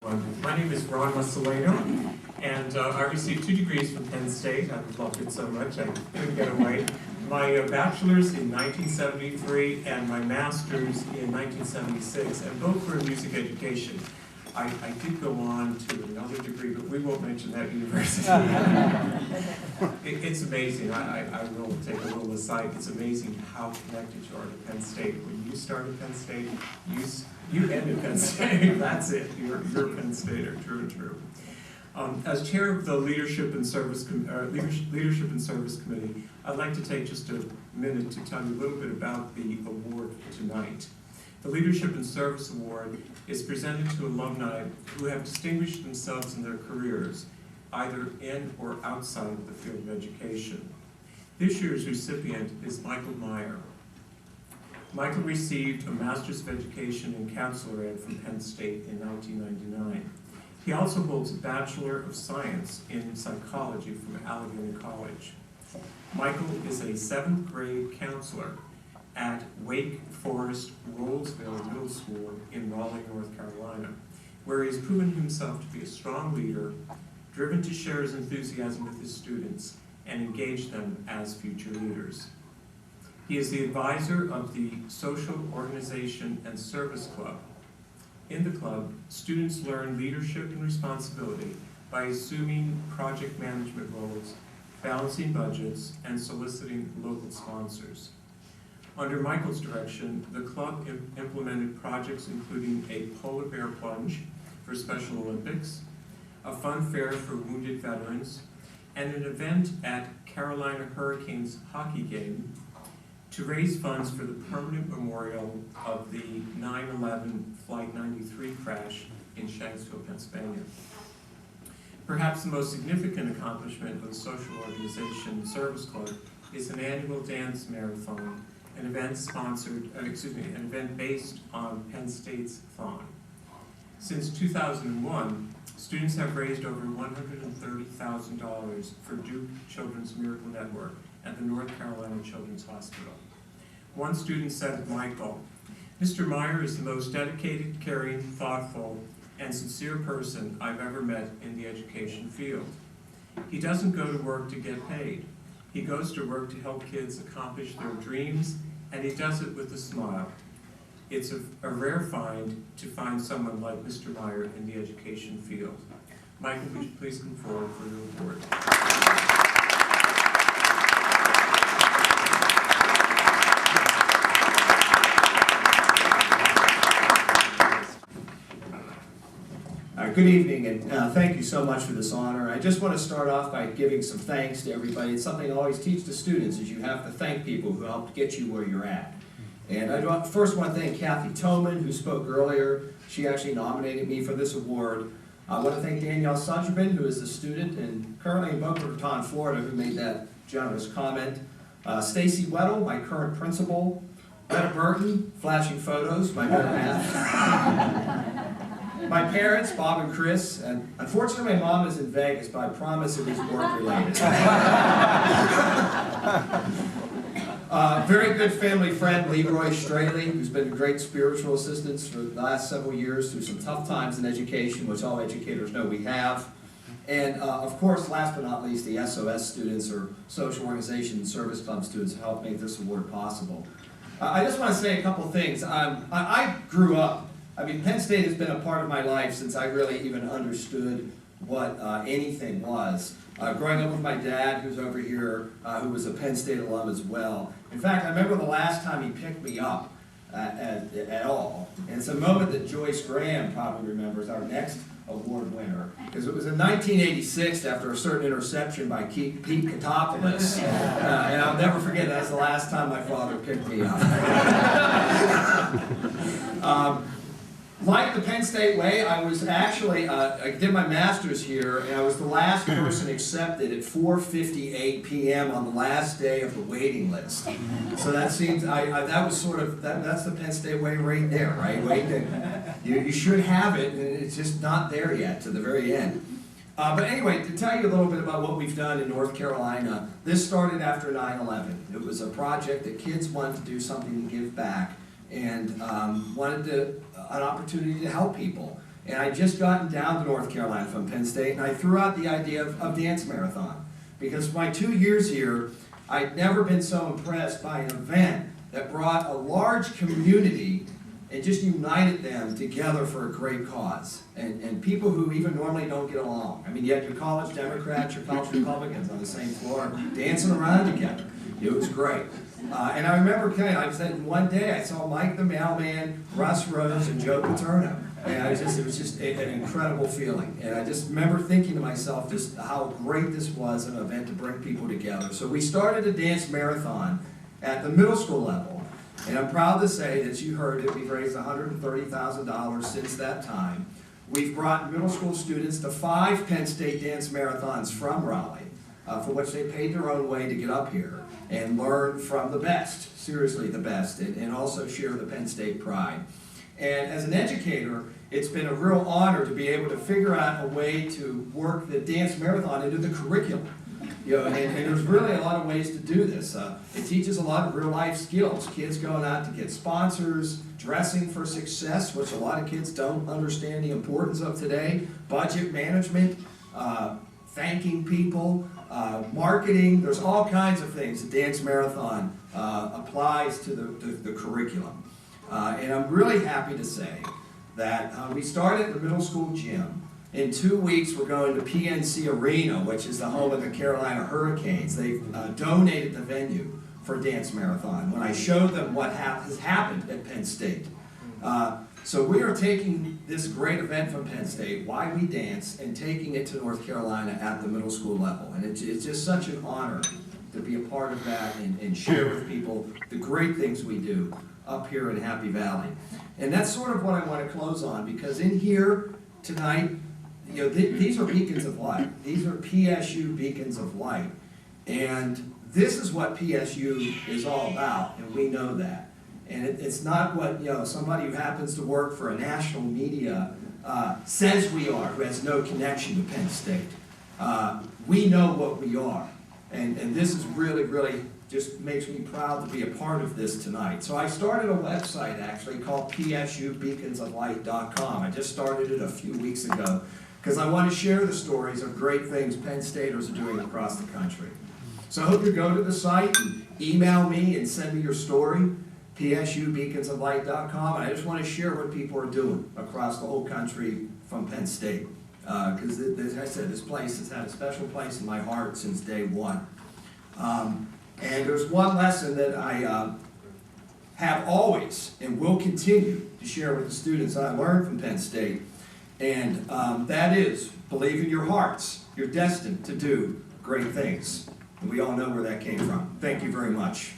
My name is Ron Mussolino, and I received 2 degrees from Penn State. I loved it so much I couldn't get away. My bachelor's in 1973 and my master's in 1976, and both were in music education. I did go on to another degree, but we won't mention that university. It's amazing. I will take a little aside. It's amazing how connected you are to Penn State. When you started Penn State, you ended Penn State. That's it. You're Penn Stater, true and true. As chair of the Leadership and Service Committee, I'd like to take just a minute to tell you a little bit about the award tonight. The Leadership and Service Award is presented to alumni who have distinguished themselves in their careers, either in or outside of the field of education. This year's recipient is Michael Meyer. Michael received a Master's of Education in Counselor Ed from Penn State in 1999. He also holds a Bachelor of Science in Psychology from Allegheny College. Michael is a 7th grade counselor at Wake Forest Rollsville Middle School in Raleigh, North Carolina, where he has proven himself to be a strong leader, driven to share his enthusiasm with his students and engage them as future leaders. He is the advisor of the Social Organization and Service Club. In the club, students learn leadership and responsibility by assuming project management roles, balancing budgets, and soliciting local sponsors. Under Michael's direction, the club implemented projects including a polar bear plunge for Special Olympics, a fun fair for wounded veterans, and an event at Carolina Hurricanes hockey game to raise funds for the permanent memorial of the 9/11 Flight 93 crash in Shanksville, Pennsylvania. Perhaps the most significant accomplishment of the Social Organization Service Club is an annual dance marathon, an event based on Penn State's thon. Since 2001, students have raised over $130,000 for Duke Children's Miracle Network at the North Carolina Children's Hospital. One student said of Michael, "Mr. Meyer is the most dedicated, caring, thoughtful, and sincere person I've ever met in the education field. He doesn't go to work to get paid. He goes to work to help kids accomplish their dreams, and he does it with a smile. It's a rare find to find someone like Mr. Meyer in the education field." Michael, would you please come forward for your award? Good evening, and thank you so much for this honor. I just want to start off by giving some thanks to everybody. It's something I always teach to students, is you have to thank people who helped get you where you're at. And I first want to thank Kathy Toman, who spoke earlier. She actually nominated me for this award. I want to thank Danielle Sutcherman, who is a student and currently in Boca Raton, Florida, who made that generous comment. Stacy Weddle, my current principal. Retta Burton, flashing photos, my better half. My parents, Bob and Chris, and unfortunately my mom is in Vegas, but I promise it is work-related. Very good family friend, Leroy Straley, who's been a great spiritual assistant for the last several years through some tough times in education, which all educators know we have. And of course, last but not least, the SOS students, or Social Organization and Service Club students, who helped make this award possible. I just want to say a couple things. I grew up, Penn State has been a part of my life since I really even understood what anything was. Growing up with my dad, who's over here, who was a Penn State alum as well. In fact, I remember the last time he picked me up at all. And it's a moment that Joyce Graham probably remembers, our next award winner. Because it was in 1986, after a certain interception by Pete Katopoulos. And I'll never forget, that's the last time my father picked me up. Like the Penn State way, I was actually, I did my master's here, and I was the last person accepted at 4:58 p.m. on the last day of the waiting list. So that seems, that was sort of, that's the Penn State way right there, right? You should have it, and it's just not there yet to the very end. But anyway, to tell you a little bit about what we've done in North Carolina, this started after 9/11. It was a project that kids wanted to do something to give back, and wanted an opportunity to help people. And I'd just gotten down to North Carolina from Penn State, and I threw out the idea of dance marathon. Because my 2 years here, I'd never been so impressed by an event that brought a large community and just united them together for a great cause. And people who even normally don't get along. I mean, you had your college Democrats, your college Republicans on the same floor dancing around together. It was great. And I remember, I said one day I saw Mike the Mailman, Russ Rose, and Joe Paterno. And it was just an incredible feeling. And I just remember thinking to myself just how great this was, an event to bring people together. So we started a dance marathon at the middle school level. And I'm proud to say that you heard it, we've raised $130,000 since that time. We've brought middle school students to 5 Penn State dance marathons from Raleigh, for which they paid their own way to get up here and learn from the best, seriously the best, and also share the Penn State pride. And as an educator, it's been a real honor to be able to figure out a way to work the dance marathon into the curriculum. And there's really a lot of ways to do this. It teaches a lot of real life skills. Kids going out to get sponsors, dressing for success, which a lot of kids don't understand the importance of today, budget management, thanking people, marketing. There's all kinds of things the dance marathon applies to the curriculum. And I'm really happy to say that we started at the middle school gym. In 2 weeks, we're going to PNC Arena, which is the home of the Carolina Hurricanes. They've donated the venue for Dance Marathon when I showed them what has happened at Penn State. So we are taking this great event from Penn State, Why We Dance, and taking it to North Carolina at the middle school level. And it's just such an honor to be a part of that and share with people the great things we do up here in Happy Valley. And that's sort of what I want to close on, because in here tonight, these are beacons of light. These are PSU beacons of light. And this is what PSU is all about, and we know that. And it's not what somebody who happens to work for a national media says we are, who has no connection to Penn State. We know what we are. And this is really, really just makes me proud to be a part of this tonight. So I started a website actually called psubeaconsoflight.com. I just started it a few weeks ago, because I want to share the stories of great things Penn Staters are doing across the country. So I hope you go to the site and email me and send me your story, psubeaconsoflight.com. And I just want to share what people are doing across the whole country from Penn State. Because as I said, this place has had a special place in my heart since day one. And there's one lesson that I have always and will continue to share with the students I learned from Penn State. And that is, believe in your hearts. You're destined to do great things. And we all know where that came from. Thank you very much.